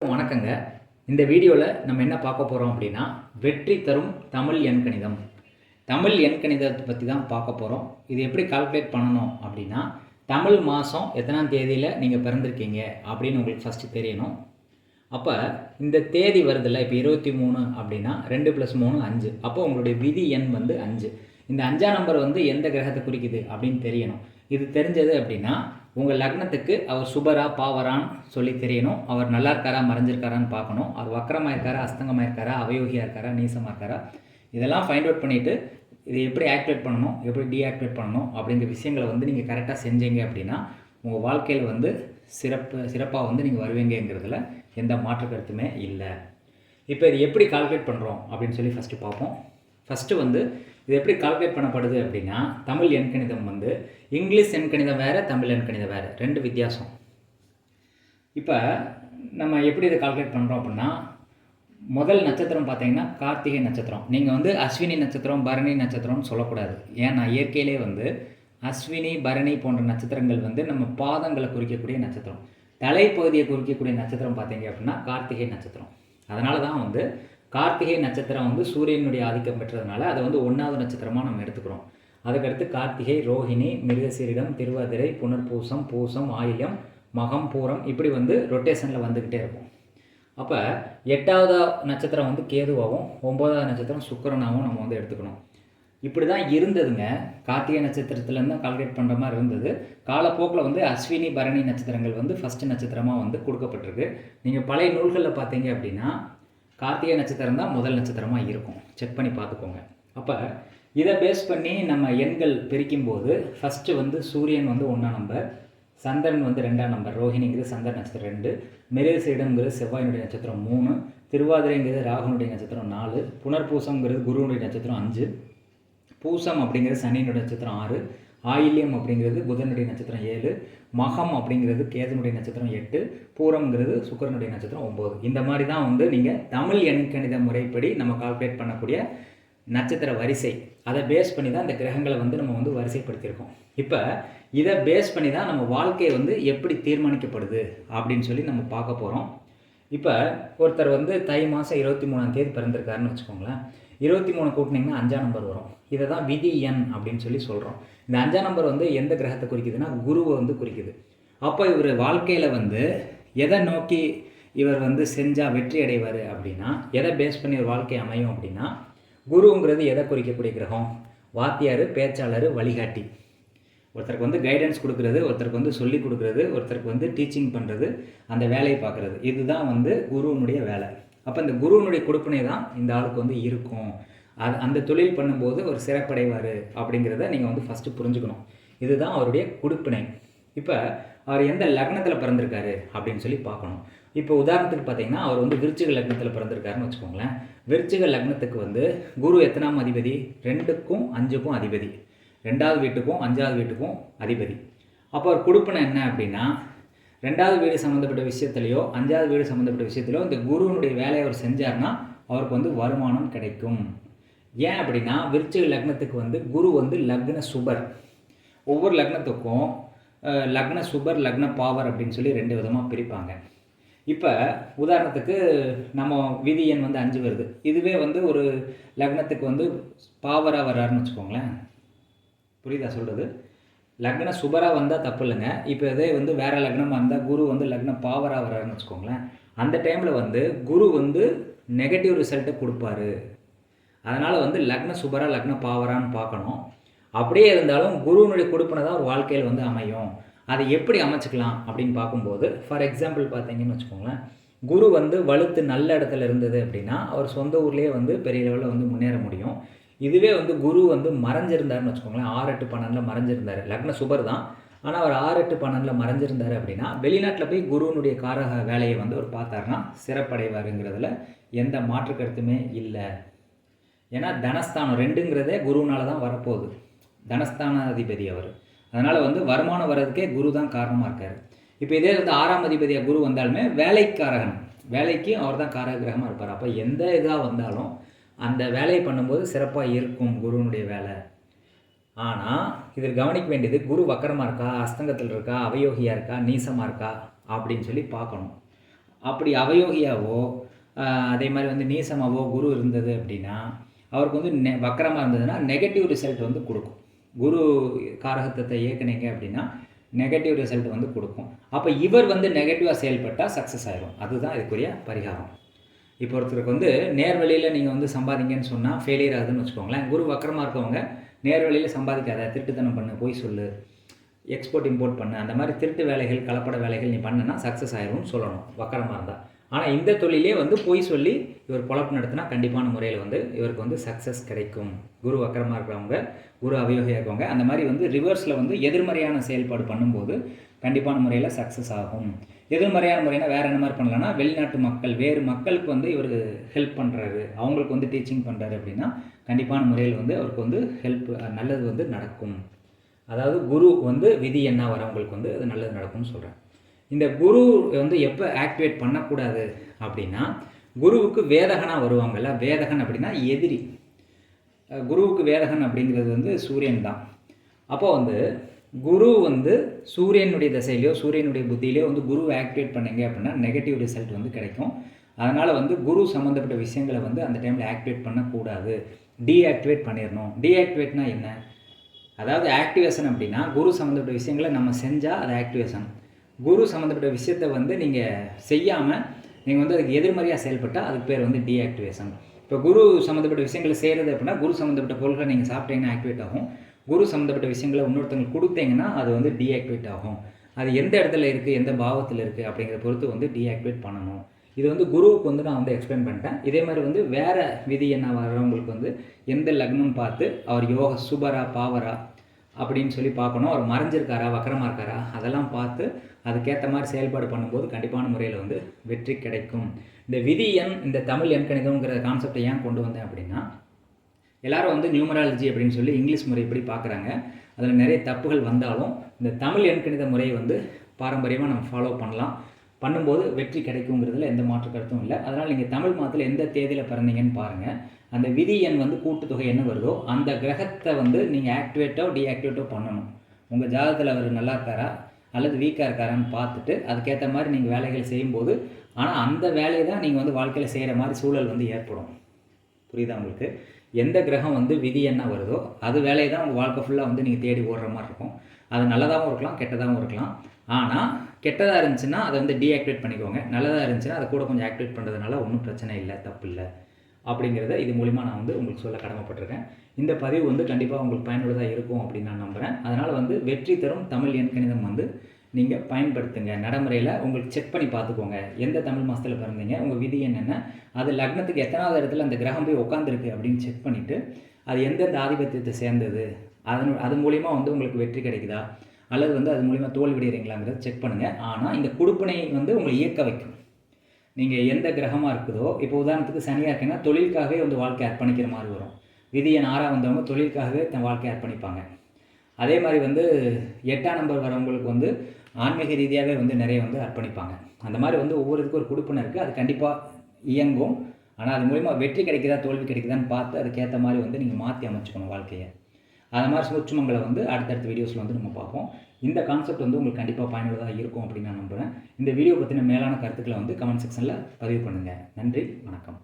வணக்கங்க. இந்த வீடியோவில் நம்ம என்ன பார்க்க போகிறோம் அப்படின்னா, வெற்றி தரும் தமிழ் எண்கணிதம். தமிழ் எண்கணிதத்தை பற்றி தான் பார்க்க போகிறோம். இது எப்படி கால்குலேட் பண்ணணும் அப்படின்னா, தமிழ் மாதம் எத்தனாம் தேதியில் நீங்கள் பிறந்திருக்கீங்க அப்படின்னு உங்களுக்கு ஃபஸ்ட்டு தெரியணும். அப்போ இந்த தேதி வருதில்ல, இப்போ 23 அப்படின்னா 2 + 3 5. அப்போ உங்களுடைய விதி எண் வந்து 5. இந்த 5ஆம் நம்பர் வந்து எந்த கிரகத்தை குறிக்குது அப்படின்னு தெரியணும். இது தெரிஞ்சது அப்படின்னா உங்கள் லக்னத்துக்கு அவர் சுபரா பாவரான்னு சொல்லி தெரியணும். அவர் நல்லா இருக்காரா மறைஞ்சிருக்காரான்னு பார்க்கணும். அவர் வக்கரமாக இருக்காரா அஸ்தங்கமாக இருக்காரா அவயோகியாக இருக்காரா நீசமாக இருக்காரா இதெல்லாம் ஃபைண்ட் அவுட் பண்ணிவிட்டு இதை எப்படி ஆக்டிவேட் பண்ணணும் எப்படி டீஆக்டிவேட் பண்ணணும் அப்படிங்கிற விஷயங்களை வந்து நீங்கள் கரெக்டாக செஞ்சீங்க அப்படின்னா உங்கள் வாழ்க்கையில் வந்து சிறப்பாக வந்து நீங்கள் வருவீங்கிறதுல எந்த மாற்று கருத்துமே இல்லை. இப்போ இது எப்படி கால்குலேட் பண்ணுறோம் அப்படின்னு சொல்லி ஃபஸ்ட்டு பார்ப்போம். ஃபஸ்ட்டு வந்து இது எப்படி கால்குலேட் பண்ணப்படுது அப்படின்னா, தமிழ் எண்கணிதம் வந்து இங்கிலீஷ் எண்கணிதம் வேறு, தமிழ் எண்கணிதம் வேறு, 2 வித்தியாசம். இப்போ நம்ம எப்படி இதை கால்குலேட் பண்ணுறோம் அப்படின்னா, முதல் நட்சத்திரம் பார்த்தீங்கன்னா கார்த்திகை நட்சத்திரம். நீங்கள் வந்து அஸ்வினி நட்சத்திரம் பரணி நட்சத்திரம்னு சொல்லக்கூடாது. ஏன்னா இயற்கையிலே வந்து அஸ்வினி பரணி போன்ற நட்சத்திரங்கள் வந்து நம்ம பாதங்களை குறிக்கக்கூடிய நட்சத்திரம். தலைப்பகுதியை குறிக்கக்கூடிய நட்சத்திரம் பார்த்தீங்க அப்படின்னா கார்த்திகை நட்சத்திரம். அதனால தான் வந்து கார்த்திகை நட்சத்திரம் வந்து சூரியனுடைய ஆதிக்கம் பெற்றதுனால அதை வந்து 1வது நட்சத்திரமாக நம்ம எடுத்துக்கிறோம். அதுக்கடுத்து கார்த்திகை, ரோஹிணி, மிருகசீரிடம், திருவாதிரை, புனர்பூசம், பூசம், ஆயில்யம், மகம், பூரம் இப்படி வந்து ரொட்டேஷனில் வந்துக்கிட்டே இருக்கும். அப்போ 8வது நட்சத்திரம் வந்து கேதுவாகவும் 9வது நட்சத்திரம் சுக்கிரனாகவும் நம்ம வந்து எடுத்துக்கணும். இப்படி தான் இருந்ததுங்க. கார்த்திகை நட்சத்திரத்துலேருந்து தான் கால்குலேட் பண்ணுற மாதிரி இருந்தது. காலப்போக்கில் வந்து அஸ்வினி பரணி நட்சத்திரங்கள் வந்து ஃபஸ்ட்டு நட்சத்திரமாக வந்து கொடுக்கப்பட்டிருக்கு. நீங்கள் பழைய நூல்களில் பார்த்தீங்க அப்படின்னா கார்த்திகை நட்சத்திரம் தான் முதல் நட்சத்திரமாக இருக்கும். செக் பண்ணி பார்த்துக்கோங்க. அப்போ இதை பேஸ் பண்ணி நம்ம எண்கள் பிரிக்கும்போது ஃபஸ்ட்டு வந்து சூரியன் வந்து 1ஆம் நம்பர், சந்திரன் வந்து 2ஆம் நம்பர், ரோஹிணிங்கிறது சந்திரன் நட்சத்திரம் 2, மிருகசீரிடம்ங்கிறது செவ்வாயினுடைய நட்சத்திரம் 3, திருவாதிரைங்கிறது ராகுனுடைய நட்சத்திரம் 4, புனர்பூசம்ங்கிறது குருனுடைய நட்சத்திரம் 5, பூசம் அப்படிங்கிறது சனியினுடைய நட்சத்திரம் 6, ஆயில்யம் அப்படிங்கிறது புதனுடைய நட்சத்திரம் 7, மகம் அப்படிங்கிறது கேதுனுடைய நட்சத்திரம் 8, பூரம்ங்கிறது சுக்கிரனுடைய நட்சத்திரம் 9. இந்த மாதிரி தான் வந்து நீங்கள் தமிழ் எண்கணித முறைப்படி நம்ம கால்குலேட் பண்ணக்கூடிய நட்சத்திர வரிசை. அதை பேஸ் பண்ணி தான் இந்த கிரகங்களை வந்து நம்ம வந்து வரிசைப்படுத்தியிருக்கோம். இப்போ இதை பேஸ் பண்ணி தான் நம்ம வாழ்க்கை வந்து எப்படி தீர்மானிக்கப்படுது அப்படின்னு சொல்லி நம்ம பார்க்க போகிறோம். இப்போ ஒருத்தர் வந்து தை மாதம் 23ஆம் தேதி பிறந்திருக்காருன்னு வச்சுக்கோங்களேன். 23 கூட்டினீங்கன்னா 5ஆம் நம்பர் வரும். இதை தான் விதி எண் அப்படின்னு சொல்லி சொல்கிறோம். இந்த 5ஆம் நம்பர் வந்து எந்த கிரகத்தை குறிக்குதுன்னா குருவை வந்து குறிக்குது. அப்போ இவர் வாழ்க்கையில் வந்து எதை நோக்கி இவர் வந்து செஞ்சால் வெற்றி அடைவார் அப்படின்னா, எதை பேஸ் பண்ணி ஒரு வாழ்க்கை அமையும் அப்படின்னா, குருங்கிறது எதை குறிக்கக்கூடிய கிரகம்? வாத்தியார், பேச்சாளர், வழிகாட்டி. ஒருத்தருக்கு வந்து கைடன்ஸ் கொடுக்குறது, ஒருத்தருக்கு வந்து சொல்லி கொடுக்குறது, ஒருத்தருக்கு வந்து டீச்சிங் பண்ணுறது, அந்த வேலையை பார்க்குறது. இதுதான் வந்து குருவினுடைய வேலை. அப்போ இந்த குருவினுடைய கொடுப்பினை தான் இந்த ஆளுக்கு வந்து இருக்கும். அந்த தொழில் பண்ணும்போது ஒரு சிறப்படைவார் அப்படிங்கிறத நீங்கள் வந்து ஃபஸ்ட்டு புரிஞ்சுக்கணும். இதுதான் அவருடைய கொடுப்பினை. இப்போ அவர் எந்த லக்னத்தில் பிறந்திருக்காரு அப்படின்னு சொல்லி பார்க்கணும். இப்போ உதாரணத்துக்கு பார்த்தீங்கன்னா அவர் வந்து விருச்சிக லக்னத்தில் பிறந்திருக்காருன்னு வச்சுக்கோங்களேன். விருச்சிக லக்னத்துக்கு வந்து குரு எத்தனாம் அதிபதி? 2க்கும் 5க்கும் அதிபதி. 2வது வீட்டுக்கும் 5வது வீட்டுக்கும் அதிபதி. அப்போ அவர் கொடுப்பினை என்ன அப்படின்னா, 2வது வீடு சம்மந்தப்பட்ட விஷயத்துலையோ 5வது வீடு சம்மந்தப்பட்ட விஷயத்துலையோ இந்த குருவினுடைய வேலையை அவர் செஞ்சார்னா அவருக்கு வந்து வருமானம் கிடைக்கும். ஏன் அப்படின்னா விருச்சிக லக்னத்துக்கு வந்து குரு வந்து லக்ன சுபர். ஒவ்வொரு லக்னத்துக்கும் லக்ன சுபர் லக்ன பாவர் அப்படின்னு சொல்லி 2 விதமாக பிரிப்பாங்க. இப்போ உதாரணத்துக்கு நம்ம விதி எண் வந்து 5 வருது. இதுவே வந்து ஒரு லக்னத்துக்கு வந்து பாவராக வர்றாருன்னு வச்சுக்கோங்களேன். புரியுதா சொல்கிறது? லக்ன சுபராக வந்தால் தப்பு இல்லைங்க. இப்போ இதே வந்து வேறு லக்னமாக இருந்தால் குரு வந்து லக்ன பாவராக வர்றாருன்னு வச்சுக்கோங்களேன். அந்த டைமில் வந்து குரு வந்து நெகட்டிவ் ரிசல்ட்டை கொடுப்பாரு. அதனால் வந்து லக்ன சுபரா லக்ன பாவரான்னு பார்க்கணும். அப்படியே இருந்தாலும் குருவினுடைய கொடுப்பினை தான் ஒரு வாழ்க்கையில் வந்து அமையும். அதை எப்படி அமைச்சிக்கலாம் அப்படின்னு பார்க்கும்போது, ஃபார் எக்ஸாம்பிள் பார்த்தீங்கன்னு வச்சுக்கோங்களேன், குரு வந்து வலுத்து நல்ல இடத்துல இருந்தது அப்படின்னா அவர் சொந்த ஊர்லேயே வந்து பெரிய லெவலில் வந்து முன்னேற முடியும். இதுவே வந்து குரு வந்து மறைஞ்சிருந்தாருன்னு வச்சுக்கோங்களேன், 6, 8, 12 மறைஞ்சிருந்தார், லக்ன சுபர் தான், ஆனால் அவர் 6, 8, 12 மறைஞ்சிருந்தார் அப்படின்னா வெளிநாட்டில் போய் குருவினுடைய காரக வேலையை வந்து அவர் பார்த்தாருன்னா சிறப்படைவாருங்கிறதுல எந்த மாற்று கருத்துமே இல்லை. ஏன்னா தனஸ்தானம் 2ங்கிறதே குருவினால தான் வரப்போகுது. தனஸ்தான அதிபதி அவர். அதனால் வந்து வருமானம் வர்றதுக்கே குரு தான் காரணமாக இருக்கார். இப்போ இதே வந்து 6ஆம் அதிபதியாக குரு வந்தாலுமே வேலைக்காரகன், வேலைக்கு அவர் தான் காரக கிரகமாக இருப்பார். அப்போ எந்த இதாக வந்தாலும் அந்த வேலையை பண்ணும்போது சிறப்பாக இருக்கும் குருவினுடைய வேலை. ஆனால் இதில் கவனிக்க வேண்டியது குரு வக்கரமாக இருக்கா, அஸ்தங்கத்தில் இருக்கா, அவயோகியாக இருக்கா, நீசமாக இருக்கா அப்படின்னு சொல்லி பார்க்கணும். அப்படி அவயோகியாவோ அதே மாதிரி வந்து நீசமாவோ குரு இருந்தது அப்படின்னா அவருக்கு வந்து வக்கரமாக இருந்ததுன்னா நெகட்டிவ் ரிசல்ட் வந்து கொடுக்கும். குரு காரகத்தத்தை இயக்குனீங்க அப்படின்னா நெகட்டிவ் ரிசல்ட் வந்து கொடுக்கும். அப்போ இவர் வந்து நெகட்டிவாக செயல்பட்டால் சக்ஸஸ் ஆயிடும். அதுதான் இதுக்குரிய பரிகாரம். இப்போ ஒருத்தருக்கு வந்து நேர்வழியில் நீங்கள் வந்து சம்பாதிங்கன்னு சொன்னால் ஃபெயிலியர் ஆகுதுன்னு வச்சுக்கோங்களேன். குரு வக்கரமாக இருக்கவங்க நேர்வழியில் சம்பாதிக்காத, திருட்டுத்தனம் பண்ணு, போய் சொல்லு, எக்ஸ்போர்ட் இம்போர்ட் பண்ணு, அந்த மாதிரி திருட்டு வேலைகள் கலப்பட வேலைகள் நீ பண்ணுனா சக்ஸஸ் ஆயிரும்னு சொல்லணும் வக்கரமாக இருந்தால். ஆனால் இந்த தொழிலே வந்து பொய் சொல்லி இவர் பொழப்பு நடத்தினா கண்டிப்பான முறையில் வந்து இவருக்கு வந்து சக்ஸஸ் கிடைக்கும். குரு வக்கரமாக இருக்கிறவங்க, குரு அவயோகியாக இருக்கவங்க அந்த மாதிரி வந்து ரிவர்ஸில் வந்து எதிர்மறையான செயல்பாடு பண்ணும்போது கண்டிப்பான முறையில் சக்ஸஸ் ஆகும். எதிர்மறையான முறைனா வேறு என்ன மாதிரி பண்ணலான்னா, வெளிநாட்டு மக்கள் வேறு மக்களுக்கு வந்து இவர் ஹெல்ப் பண்ணுறாரு, அவங்களுக்கு வந்து டீச்சிங் பண்ணுறாரு அப்படின்னா கண்டிப்பான முறையில் வந்து அவருக்கு வந்து ஹெல்ப் நல்லது வந்து நடக்கும். அதாவது குரு வந்து விதி என்ன வரவங்களுக்கு வந்து அது நல்லது நடக்கும்னு சொல்கிறேன். இந்த குரு வந்து எப்போ ஆக்டிவேட் பண்ணக்கூடாது அப்படின்னா, குருவுக்கு வேதகனாக வருவாங்கள்ல, வேதகன் அப்படின்னா எதிரி. குருவுக்கு வேதகன் அப்படிங்கிறது வந்து சூரியன் தான். அப்போ வந்து குரு வந்து சூரியனுடைய திசையிலையோ சூரியனுடைய புத்தியிலையோ வந்து குருவை ஆக்டிவேட் பண்ணிங்க அப்படின்னா நெகட்டிவ் ரிசல்ட் வந்து கிடைக்கும். அதனால் வந்து குரு சம்மந்தப்பட்ட விஷயங்களை வந்து அந்த டைமில் ஆக்டிவேட் பண்ணக்கூடாது, டீஆக்டிவேட் பண்ணிடணும். டீஆக்டிவேட்னா என்ன? அதாவது ஆக்டிவேஷன் அப்படின்னா குரு சம்மந்தப்பட்ட விஷயங்களை நம்ம செஞ்சால் அது ஆக்டிவேஷன். குரு சம்மந்தப்பட்ட விஷயத்தை வந்து நீங்கள் செய்யாமல் நீங்கள் வந்து அதுக்கு எதிர்மறையாக செயல்பட்டால் அதுக்கு பேர் வந்து டீஆக்டிவேஷன். இப்போ குரு சம்மந்தப்பட்ட விஷயங்களை செய்கிறது அப்படின்னா குரு சம்மந்தப்பட்ட பொருட்களை நீங்கள் சாப்பிட்டீங்கன்னா ஆக்டிவேட் ஆகும். குரு சம்மந்தப்பட்ட விஷயங்களை இன்னொருத்தவங்களுக்கு கொடுத்தீங்கன்னா அது வந்து டீஆக்டிவேட் ஆகும். அது எந்த இடத்துல இருக்குது, எந்த பாவத்தில் இருக்குது அப்படிங்கிற பொறுத்து வந்து டீஆக்டிவேட் பண்ணணும். இது வந்து குருவுக்கு வந்து நான் வந்து எக்ஸ்பிளைன் பண்ணிட்டேன். இதே மாதிரி வந்து வேறு விதி என்ன வர்றவங்களுக்கு வந்து எந்த லக்னம் பார்த்து அவர் யோக சுபரா பாவரா அப்படின்னு சொல்லி பார்க்கணும். அவர் மறைஞ்சிருக்காரா வக்கரமாக இருக்காரா அதெல்லாம் பார்த்து அதுக்கேற்ற மாதிரி செயல்பாடு பண்ணும்போது கண்டிப்பான முறையில் வந்து வெற்றி கிடைக்கும். இந்த விதி எண், இந்த தமிழ் எண் கணிதம்ங்கிற கான்செப்டை ஏன் கொண்டு வந்தேன் அப்படின்னா, எல்லாரும் வந்து நியூமராலஜி அப்படின்னு சொல்லி இங்கிலீஷ் முறை இப்படி பார்க்குறாங்க. அதில் நிறைய தப்புகள் வந்தாலும் இந்த தமிழ் எண் கணித முறையை வந்து பாரம்பரியமாக நம்ம ஃபாலோ பண்ணலாம். பண்ணும்போது வெற்றி கிடைக்குங்கிறதுல எந்த மாற்று கருத்தும் இல்லை. அதனால் நீங்கள் தமிழ் மாதத்தில் எந்த தேதியில் பிறந்தீங்கன்னு பாருங்கள். அந்த விதி எண் வந்து கூட்டுத்தொகை என்ன வருதோ அந்த கிரகத்தை வந்து நீங்கள் ஆக்டிவேட்டோ டீஆக்டிவேட்டோ பண்ணணும். உங்கள் ஜாதகத்தில் அவர் நல்லா இருக்காரா அல்லது வீக்காக இருக்காரான்னு பார்த்துட்டு அதுக்கேற்ற மாதிரி நீங்கள் வேலைகள் செய்யும்போது, ஆனால் அந்த வேலையை தான் நீங்கள் வந்து வாழ்க்கையில் செய்கிற மாதிரி சூழல் வந்து ஏற்படும். புரியுதா உங்களுக்கு? எந்த கிரகம் வந்து விதி என்ன வருதோ அது வேலையை தான் உங்கள் வாழ்க்கை ஃபுல்லாக வந்து நீங்கள் தேடி ஓடுற மாதிரி இருக்கும். அது நல்லதாகவும் இருக்கலாம், கெட்டதாகவும் இருக்கலாம். ஆனால் கெட்டதாக இருந்துச்சுன்னா அதை வந்து டீஆக்டிவேட் பண்ணிக்கோங்க. நல்லதாக இருந்துச்சுன்னா அதை கூட கொஞ்சம் ஆக்டிவேட் பண்ணுறதுனால ஒன்றும் பிரச்சனை இல்லை, தப்பு இல்லை அப்படிங்கிறத இது மூலிமா நான் வந்து உங்களுக்கு சொல்ல கடமைப்பட்டிருக்கேன். இந்த பதிவு வந்து கண்டிப்பாக உங்களுக்கு பயனுள்ளதாக இருக்கும் அப்படின்னு நான் நம்புகிறேன். அதனால் வந்து வெற்றி தரும் தமிழ் எண் கணிதம் வந்து நீங்கள் பயன்படுத்துங்க. நடைமுறையில் உங்களுக்கு செக் பண்ணி பார்த்துக்கோங்க. எந்த தமிழ் மாதத்தில் பிறந்தீங்க, உங்கள் விதி என்னென்ன, அது லக்னத்துக்கு எத்தனாவது இடத்துல அந்த கிரகம் போய் உட்காந்துருக்கு அப்படின்னு செக் பண்ணிவிட்டு அது எந்தெந்த ஆதிபத்தியத்தை சேர்ந்தது, அது மூலிமா வந்து உங்களுக்கு வெற்றி கிடைக்குதா அல்லது வந்து அது மூலிமா தோல்வியடைகிறீங்களாங்கிறத செக் பண்ணுங்கள். ஆனால் இந்த கொடுப்பினை வந்து உங்களை இயக்க வைக்கும். நீங்கள் எந்த கிரகமாக இருக்குதோ, இப்போ உதாரணத்துக்கு சனியாக இருக்கீங்கன்னா தொழிலுக்காகவே வந்து வாழ்க்கை அர்ப்பணிக்கிற மாதிரி வரும். விதி எண் 6 வந்தவங்க தொழிலுக்காகவே தன் வாழ்க்கையை அர்ப்பணிப்பாங்க. அதே மாதிரி வந்து 8ஆம் நம்பர் வரவங்களுக்கு வந்து ஆன்மீக ரீதியாகவே வந்து நிறைய வந்து அர்ப்பணிப்பாங்க. அந்த மாதிரி வந்து ஒவ்வொருத்துக்கும் ஒரு கொடுப்பினை இருக்குது. அது கண்டிப்பாக இயங்கும். ஆனால் அது மூலிமா வெற்றி கிடைக்குதா தோல்வி கிடைக்குதான்னு பார்த்து அதுக்கேற்ற மாதிரி வந்து நீங்கள் மாற்றி அமைச்சுக்கணும் வாழ்க்கையை. அது மாதிரி சூட்சுமங்களை வந்து அடுத்தடுத்த வீடியோஸில் வந்து நம்ம பார்ப்போம். இந்த கான்செப்ட் வந்து உங்களுக்கு கண்டிப்பாக பயனுள்ளதாக இருக்கும் அப்படின்னு நான் நம்புகிறேன். இந்த வீடியோ பற்றின மேலான கருத்துக்களை வந்து கமெண்ட் செக்ஷனில் பதிவு பண்ணுங்கள். நன்றி, வணக்கம்.